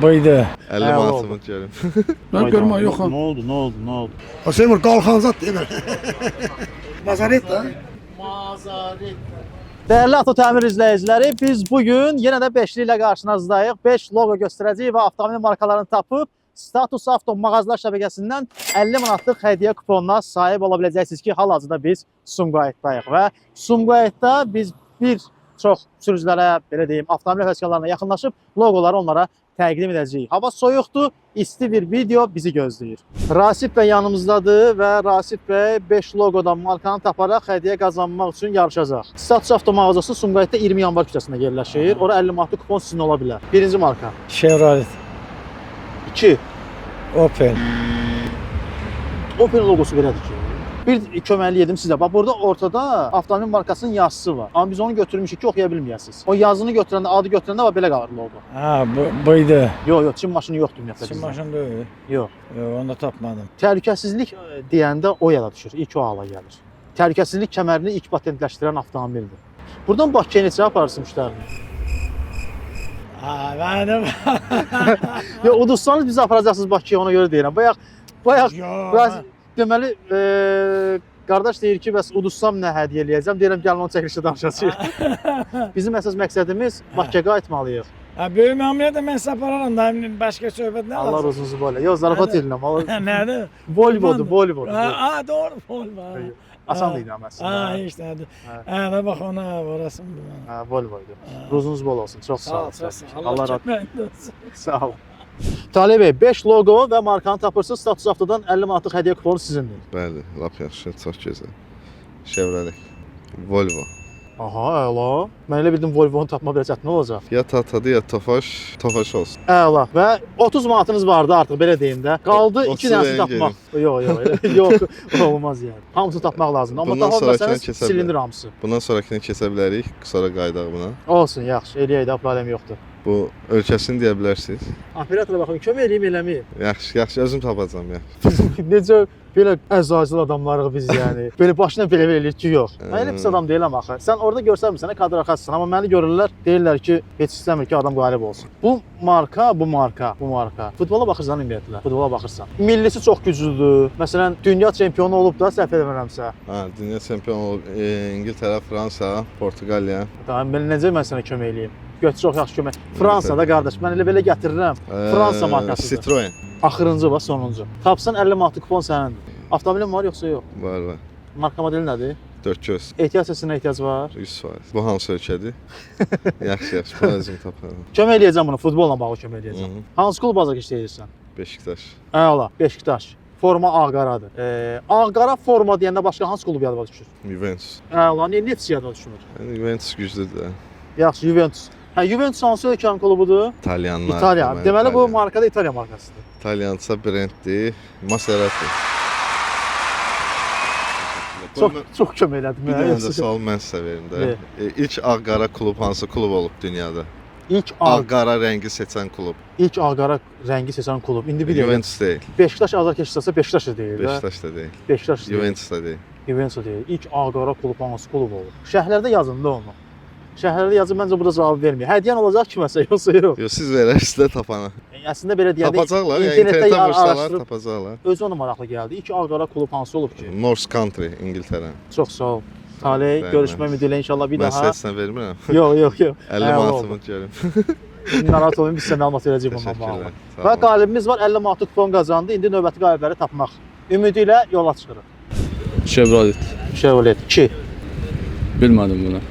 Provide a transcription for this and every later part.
Buydu. 50 manatımı görüm. Ben görme yok. Ne oldu? O Seymur Kalxanzat değil mi? Mazaret da. Değerli Auto Təmir izləyiciləri, biz bugün yenə də 5'li ilə qarşınızdayıq. 5 logo göstərəcəyik və avtomobil markalarını tapıb Status Avto mağazalar şəbəkəsindən 50 manatlıq hədiyyə kuponuna sahib ola biləcəksiniz ki, hal-hazırda biz Sumqayıtdayıq və Sumqayıtda biz bir çox sürücülərə, belə deyim, avtomobil həvəskarlarına yaxınlaşıb logoları onlara təqdim edəcəyik. Hava soyuqdur, isti bir video bizi gözləyir. Rasif bəy yanımızdadır və Rasif bəy 5 logodan markanı taparaq hədiyyə qazanmaq üçün yarışacaq. Status Avto mağazası Sumqayıtda 20 yanvar küçəsində yerləşir. Ora 50 manatlıq kupon sizin ola bilər. Birinci marka. Chevrolet. 2. Opel. Opel logosu belədir ki. Bir köməkli yedim sizə. Bax burada ortada avtomobil markasının yazısı var. Amma biz onu götürmüşük ki, oxuya bilməyəsiniz. O yazını götürəndə, adı götürəndə bax belə qalır logo. Ha buydu. Yox, Çin maşını yoxdur ümumiyyətlə. Çin maşını deyil. Yox. Yok onu da tapmadım. Təhlükəsizlik deyəndə o yana düşür. İlk o hala gəlir. Təhlükəsizlik kəmərini ilk patentləşdirən avtomobildir. Buradan Bakıya neçə aparırsın müştərini? Ha benim. Yox, uduzsanız bizi aparacaqsınız Bakıya, ona görə deyirəm. Bayaq Yok. deməli, qardaş deyir ki, bəs uduzsam nə hədiyyə eləyəcəm? Deyirəm, gəlin onu çəkilişdə danışacağıq. Bizim əsas məqsədimiz Bakıya qayıtmalıyıq. Ha böyük məmuriyyətə mən sapararam da başka söhbət nə Allah rozunuzu böyle. Yox, zarafat edirəm. Nədir? Volvodur. Ha doğru Volvo. Asan deyiləm aslında. Ha işte hadi. Ha da bax ona orası. Ha, Volvoydu. Rozunuz bol olsun. Çox sağ olun. Allah razı olsun. Sağ olun. Talib bəy, 5 logo və markanı tapırsınız. Status Avtodan 50 manatlıq hədiyyə kuponu sizindir. Bəli, lap yaxşı, çox gözəl. Chevrolet. Volvo. Aha, əla. Mən elə bildim Volvo-nu tapma belə çətin olacaq. Ya Tata'dı ya Tofaş olsun. Əla. Və 30 manatınız vardı artıq, belə deyim də. Qaldı 2 dənəsini tapmaq. Yox, olmaz yəni. Hamısını tapmaq lazımdır. Amma Bundan daha sonrakını olmasanız keçə silindir bilərik. hamısı. Bundan sonrakını keçə bilərik, sonra qaydaq buna. Olsun, yaxşı. Eləyək də, problem yoxdur. Bu ölkəsini deyə bilərsiniz. Operatora baxın, kömək eləyim, eləməyim. Yaxşı, özüm tapacağam, yaxşı. Necə belə əzacil adamlarıq biz yəni. Belə başına belə eləyir ki, yox. Mən elə pis adam deyiləm axı. Sən orada görsənmirsən, kadr arxasısın. Amma məni görürlər, deyirlər ki, heç istəmir ki, adam qalib olsun. Bu marka. Futbola baxırsan ümumiyyətlə, futbola baxırsan. Millisi çox güclüdür. Məsələn, dünya çempionu olub da, səhv eləmirəmsə. Ha, dünya çempionu olub. İngiltərə, Fransa, Portuqaliya. Tamam, necə mən sənə kömək eləyim? Götür, çox yaxşı kömək. Fransada qardaş, mən elə belə gətirirəm. Fransa markasıdır. Citroen. Axırıncı və sonuncu. Tapsan 50 manatlıq kupon sənindir. Avtomobilin var yoxsa yox? Var. Marka modeli nədir? 400. Ehtiyat səsindən ehtiyac var. 100%. Bu hansı ölkədir? Yaxşı, bunu özüm taparam. Kömək eləyəcəm bunu, futbolla bağlı kömək eləyəcəm. Hansı klub bazarda işləyirsən? Beşiktaş. Əla, Beşiktaş. Forma ağ-qaradır. Ağ-qara forma deyəndə başqa hansı klub yadıma düşür? Juventus. Əla, niyə yadıma düşmür? Yəni Juventus güclüdür də. Yaxşı, Juventus. Juventus hansı ölkənin klubudur? İtalyanlar. İtaliya. Deməli bu marka da İtaliya markasıdır. İtalyansa brenddir. Maserati. Çox kömək elədim. Bir dənə də sual mən sizə verim də. İlk ağ-qara klub hansı klub olub dünyada? İlk ağ-qara rəngi seçən klub. İlk ağ-qara rəngi seçən klub. İndi bir Juventus deyil. Beşiktaş azarkeşsə Beşiktaş da deyil. Beşiktaş da deyil. Beşiktaş Juventus da deyil. Juventus deyil. İlk ağ-qara klub hansı klub olur? Şəhərlərdə yazın da onu. Şəhərlərdə yazın, məncə burada cavab vermir. Hədiyyən olacaq kiməsə, yoxsa yox. Yox, siz verərsiniz də tapana. Əslində belə deyəndə tapacaqlar, yəni internetdə vursalar tapacaqlar. Özü ona maraqlı gəldi. İlk ağ-qara klub hansı olub ki? North Country, İngiltərə. Çox sağ ol. Taley, görüşmək ümidilə inşallah bir daha. Mən sizə vermirəm. Yox. 50 manatımı görüm. Narahat olmayın, biz sizə məlumat verəcəyik bundan bağlı. Və qalibimiz var, 50 manatlıq kupon qazandı. İndi növbəti qalibləri tapmaq ümidi ilə yola çıxırıq. Chevrolet 2. Bilmədim bunu.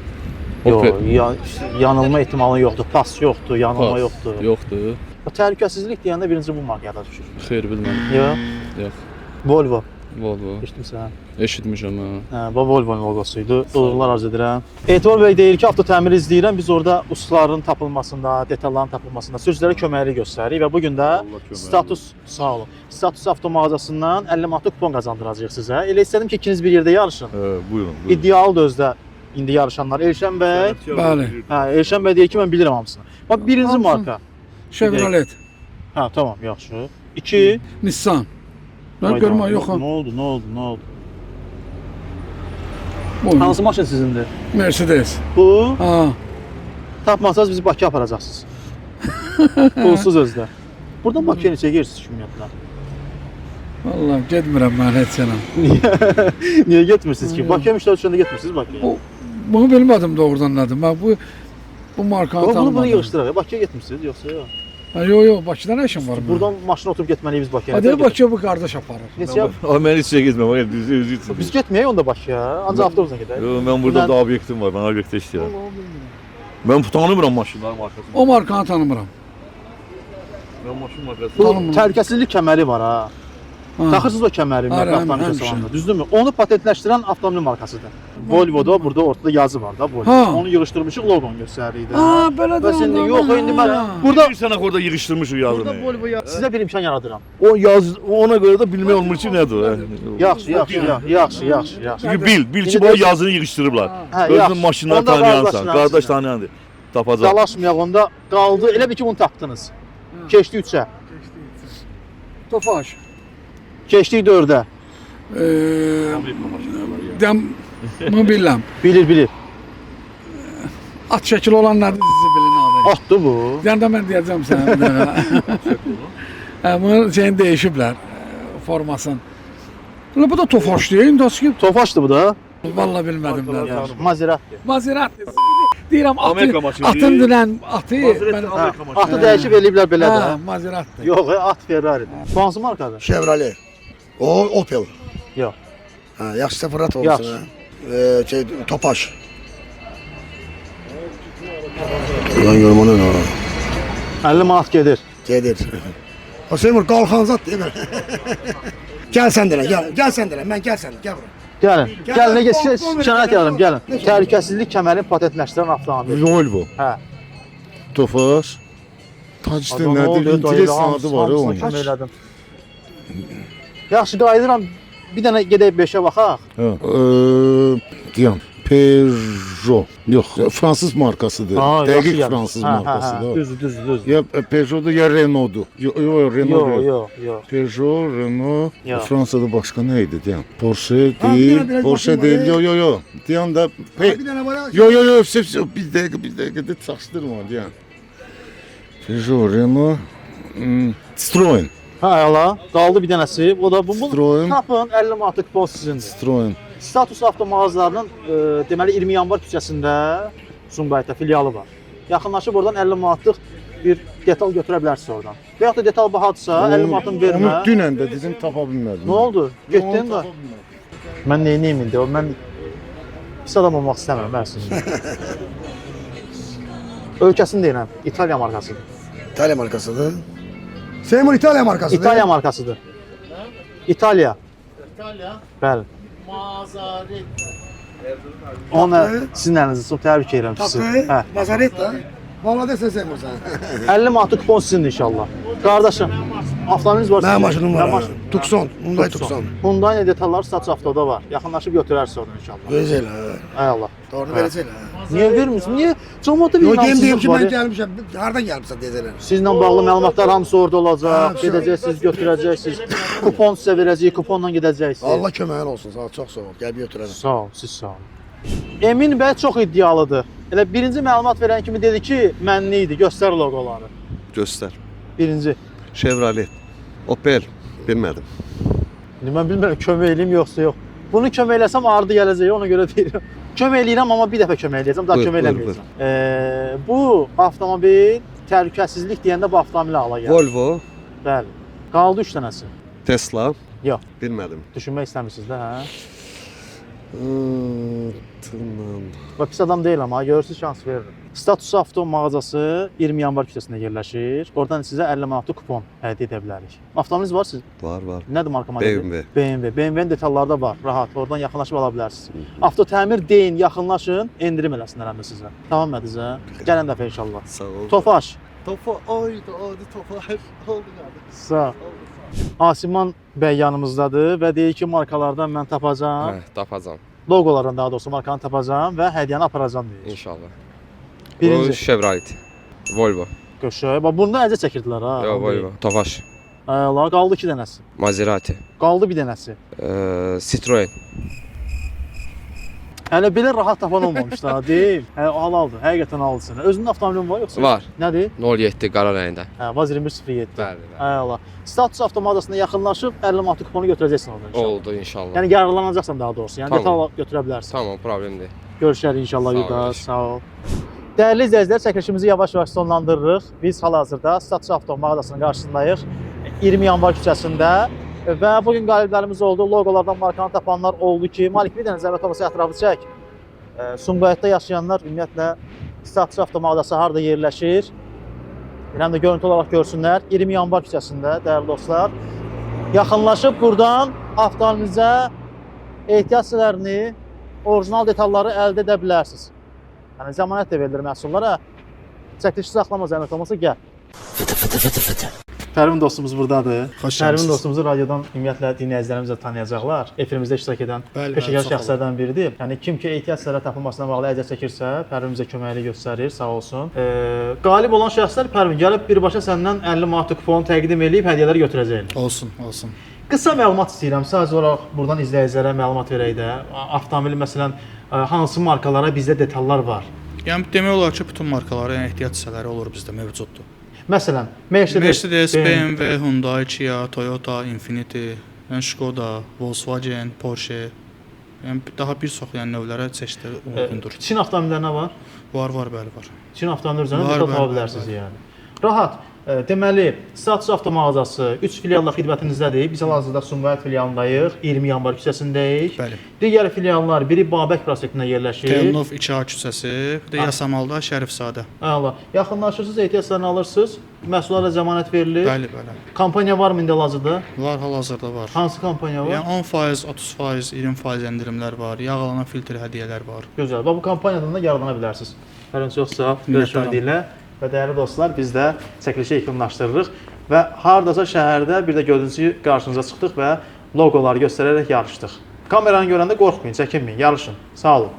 Yox, yanılma ehtimalı yoxdur, pas yoxdur, yanılma yoxdur. Yoxdur. Təhlükəsizlik deyəndə birinci bu marka yada düşür. Xeyr, bilmədim. Yox. Yox. Volvo. Volvo. Eşitmirsən? Eşitmişəm ha. Bu Volvo'nun loqosuydu. Uğurlar arz edirəm. Etibar bəy deyir ki, avto təmiri izləyirəm. Biz orada ustaların tapılmasında, detalların tapılmasında sürücülərə köməklik göstəririk və bu gün də sağ olun. Status Avto mağazasından 50 manatlıq kupon qazandıracağıq sizə. Elə istədim ki, ikiniz bir yerdə yarışın. Buyurun. İdealdır özdə indi yarışanlar. Elşən bəy. Bəli. Elşən bəy deyir ki, mən bilirəm hamısını. Bax birinci marka. Chevrolet. Tamam, yaxşı. 2. Nissan. Ben görme yok. Ne oldu? Bu Hansı maşın sizindir? Mercedes. Bu. Ha. Tapmasanız bizi Bakıya aparacaqsınız. Pulsuz özdə. Buradan Bakıya neçə gedirsiniz ümumiyyətlə? Vallahi getmirəm mən heç yana. Niyə getmirsiniz ki? Bakıya müştəri düşəndə getmirsiniz Bakıya? Bunu bilmədim doğrudan nədir. Mən bu markanı Bunu tanımadım. yığışdıraq. Bakıya getmirsiniz yoxsa yox? Yox, Bakıda nə işim var mənim? Buradan maşına oturub getməliyik biz Bakıya. Hadi Bakıya bu qardaş aparır. Neçə yap? Ama ben hiç şey gitmem. Var ya düz Biz getməyək onda Bakıya. Ancaq avtobusla gedək. Yo, ben burada Ben- da obyektim var. Ben obyekte işliyorum. Ben tanımıyorum maşınların markasını. O markanı tanımıram. Ben maşın markasını. Bu Tanımıram. təhlükəsizlik kəməri var ha. Ha. Taxırsınız o kəməri Ara, avtomobil həmişə. salonunda. Düzdürmü? Onu patentləşdirən avtomobil markasıdır. Volvo-da burada ortada yazı var da Volvo. Ha. Onu yığışdırmışıq, loqonu göstəririk də. Ha, belə də. Bəs indi yox, indi mən Ha. burada Bir sene orada yığıştırmış o yazını. burada Volvo sizə bir imkan yaradıram. O yaz ona göre de bilme olmuş için nedir? Yaxşı, yaxşı. Çünkü bil ki İndi bu de- yazını yığıştırıblar. Hə, Özün yaxşı. maşınları Onda tanıyansan, qardaşın kardeş arasında. tanıyandır. Tapacaq. Dalaşmayaq onda qaldı. Elə bir ki bunu tapdınız. Keçdi 3-ə. Tofaş. Keçdik 4-ə. Dem bunu bilirəm. Bilir. At şəkil olan nədir sizi bilin adı. Atdı bu. Deyəndə mən deyəcəm sənə bir dənə. Bunun şeyini dəyişiblər formasını. Ulan bu da Tofaş deyil, nasıl ki? Tofaşdı bu da. Vallahi bilmədim nə. Mazeratdır. Mazerat. Deyirəm Amerika atı, maşını. atın dünən atı. Mazerat Hə, Amerika maşını. atı dəyişib eləyiblər belə də. Ha, Mazeratdır. Yox, at Ferrari'dir. Bu hansı markadır? Chevrolet. O Opel. Yox. Ha, yaxşı separat olsun. Yaxşı. Ha. Topaş. Ulan görmənə nə? 50 manat gedir. Gedir. O Seymur qalxanzat deyil. Gəl sən denə, gəl sən denə. Mən gəl sən, gəl bura. Gəlin. Gəl, Gəlin, nə qol, qol, şənayət yalarım, gəlin. Ne? Təhlükəsizlik kəmərini patentləşdirən avtomobil. Volvo. Hə. Tofaş. Tacda Adam nədir? oldu, İnteres dayı, adı var ya hamısına onun. kömək elədim. Yaxşı, qayıdıram. Bir dənə gedək 5-ə baxaq. Deyəm. Peugeot. Yox, Fransız markasıdır. Dəqiq yaxşı, Fransız hə, hə, markasıdır. Düzdür. Ya Peugeot'dur ya Renault'dur. Yox, Renault. Yox. Peugeot, Renault, Ya. Fransa'da başka neydi deyəm? Porsche Ha, değil, biraz Porsche bakayım değil. oraya. Yo. Deyəm də Bir dənə var ya. Yo, bir dəqiqə də çaşdırma deyəm. Peugeot, Renault, Citroen. Hə, ala. Qaldı bir dənəsi. O da bu. Citroen. Tapın 50 manatlıq kupon sizindir. Citroen. Status avto mağazalarının deməli 20 yanvar küçəsində Sumqayıtda filialı var. Yaxınlaşıb oradan 50 manatlıq bir detal götürə bilərsiniz oradan. Və yaxud da detal bahadsa 50 manatın vermə. Onu dünən də dedim tapa bilmədim. Nə oldu? Getdin Onu də. tapa bilmədim. Mən neyniyim indi? Mən pis adam olmaq istəmirəm əslində. Ölkəsini deyirəm. İtaliya markasıdır. İtalya markasıdır. Seymur İtalya markasıdır. İtaliya markasıdır. İtaliya. Bəli. Onu sizin əlinizdə çox təbrik edirəm sizi. Hə. Tapı. Mazaret da. Vallahi desən Seymur sən. 50 manatlıq kupon sizindir inşallah. Qardaşım, avtomobiliniz var. Mənim maşınım var. Mənim ha. maşınım. Tucson. Hyundai Tucson. Hyundai detalları status avtoda var. Yaxınlaşıb götürərsiniz oradan inşallah. Gözəl ha. Ay Allah. Doğru verəcəklər. ha. Niyə vermirsən? Niyə? Cəmiyyətdə bir Yo deyim deyim ki inamsızlıq var. mən gəlmişəm. Hardan gəlmisən deyəcəklər. Sizlə bağlı məlumatlar hamısı orada olacaq. Ha, Gedəcəksiniz, götürəcəksiniz. Kupon sizə verəcəyik, kuponla gedəcəksiniz. Allah köməyin olsun. Sağ ol, çox sağ ol. Gəl bir götürərəm. Sağ ol, siz sağ olun. Emin bəy çox iddialıdır. Elə birinci məlumat verən kimi dedi ki, mənli idi. Göstər loqoları. Göstər. Birinci. Chevrolet. Opel. Bilmədim. İndi mən bilmirəm kömək eləyim yoxsa yox. Bunu kömək eləsəm ardı gələcək, ona görə deyirəm. Kömək eləyirəm, amma bir dəfə kömək eləyəcəm, daha Buyur, kömək buyur, eləməyəcəm. Bu avtomobil təhlükəsizlik deyəndə bu avtomobili ala gəlir. Volvo. Bəli. Qaldı 3 dənəsi. Tesla. Yox, Bilmədim. düşünmək istəmirsiniz də, hə? Tırnan. Bax pis adam deyiləm ha, görürsüz şans veririm. Status avto mağazası 20 yanvar küçəsində yerləşir. Oradan sizə 50 manatlıq kupon hədiyyə edə bilərik. Avtomobiliniz var sizin? Var. Nədir marka modeli? BMW. BMW-nin detalları da var, rahat. Oradan yaxınlaşıb ala bilərsiniz. Avto təmir deyin, yaxınlaşın, endirim eləsinlər həm də sizə. Tamam mədiniz hə? Gələn dəfə inşallah. Sağ ol. Tofaş. Oldu Tofaş. Oldu. Sağ. Asiman bəy yanımızdadır və deyir ki, markalardan mən tapacağam. Hə, tapacam Loqolardan daha doğrusu markanı tapacağam və hədiyyəni aparacağam deyir. inşallah. Bu Birinci. Chevrolet. Volvo. Göşəy. Bax bunda əzə çəkirdilər ha. Yo, Volvo. Tofaş. Allah qaldı 2 dənəsi. Maserati. Qaldı bir dənəsi. Citroen. Hələ belə rahat tapan olmamışdı ha, deyim. Hə, halaldır, həqiqətən halalsın. Özünün avtomobilin var yoxsa? Var. Nədir? 07 qara rəngdə. Hə, Vaz 2107. Bəli, bəli. Hə, Allah. Status avtomatikasına yaxınlaşıb 50 manat kuponu götürəcəksən oradan inşallah. Oldu inşallah. Yəni yararlanacaqsan daha doğrusu. Yəni Tamam. detal götürə bilərsən. Tamam, problem deyil. Görüşərik inşallah Sağ ol, yuda. qardaş. Sağ ol. Dəyərli izləyicilər, çəkilişimizi yavaş-yavaş sonlandırırıq. Biz hal-hazırda Status Avto mağazasının qarşısındayıq. 20 yanvar küçəsində və bu gün qaliblərimiz oldu. Loqolardan markanı tapanlar oldu ki, Malik bir dənə zəhmət olmasa ətrafı çək. Sumqayıtda yaşayanlar ümumiyyətlə Status Avto mağazası harda yerləşir? Həm də görüntü olaraq görsünlər. 20 yanvar küçəsində dəyərli dostlar. Yaxınlaşıb buradan avtomobilinizə ehtiyat hissələrini, orijinal detalları əldə edə bilərsiniz. Yəni zəmanət də verilir məhsullara. Çəkilişi saxlama zəhmət olmasa gəl. Pərvin dostumuz buradadır. Xoş Pərvin gəlmisiniz. dostumuzu radiodan ümumiyyətlə dinləyicilərimiz də tanıyacaqlar. Efirimizdə iştirak edən peşəkar şəxslərdən biridir. Yəni kim ki ehtiyat hissələri tapılmasına bağlı əziyyət çəkirsə, Pərvin bizə köməklik göstərir, sağ olsun. Qalib olan şəxslər Pərvin gəlib birbaşa səndən 50 manatlıq kuponu təqdim edib hədiyyələri götürəcəklər. Olsun, olsun. Qısa məlumat istəyirəm. Sadəcə olaraq buradan izləyicilərə məlumat verək də. Avtomobil məsələn hansı markalara bizdə detallar var? Yəni demək olar ki, bütün markaların ehtiyat hissələri olur bizdə mövcuddur. Məsələn, Mercedes, BMW, Hyundai, Kia, Toyota, Infiniti, Skoda, Volkswagen, Porsche. Yəni daha bir çox yəni növlərə çeşidləri uyğundur. Çin avtomobillərinə var? Var, bəli, var. Çin avtomobilləri üzərində Var, detal tapa var, bilərsiniz var. yəni. Rahat. Deməli, Status Avto mağazası 3 filialla xidmətinizdədir. Biz hal-hazırda Sumqayıt filialındayıq, 20 yanvar küçəsindəyik. Bəli. Digər filiallar biri Babək prospektində yerləşir. Telnov 2A küçəsi, bir də Yasamalda Şərifzadə. Əla. Yaxınlaşırsınız, ehtiyatlarını alırsınız. Məhsullara zəmanət verilir. Bəli, bəli. Kampaniya varmı indi hal-hazırda? Var, hal-hazırda var. Hansı kampaniya var? Yəni 10%, 30%, 20% endirimlər var, yağlanan filtr hədiyyələr var. Gözəl. Bu kampaniyadan da yararlana bilərsiniz. Hər çox sağ ol. Görüşmək dilə. Və dəyərli dostlar, biz də çəkilişi yekunlaşdırırıq və hardasa şəhərdə bir də gördüyünüz kimi qarşınıza çıxdıq və loqoları göstərərək yarışdıq. Kameranı görəndə qorxmayın, çəkinməyin, yarışın. Sağ olun.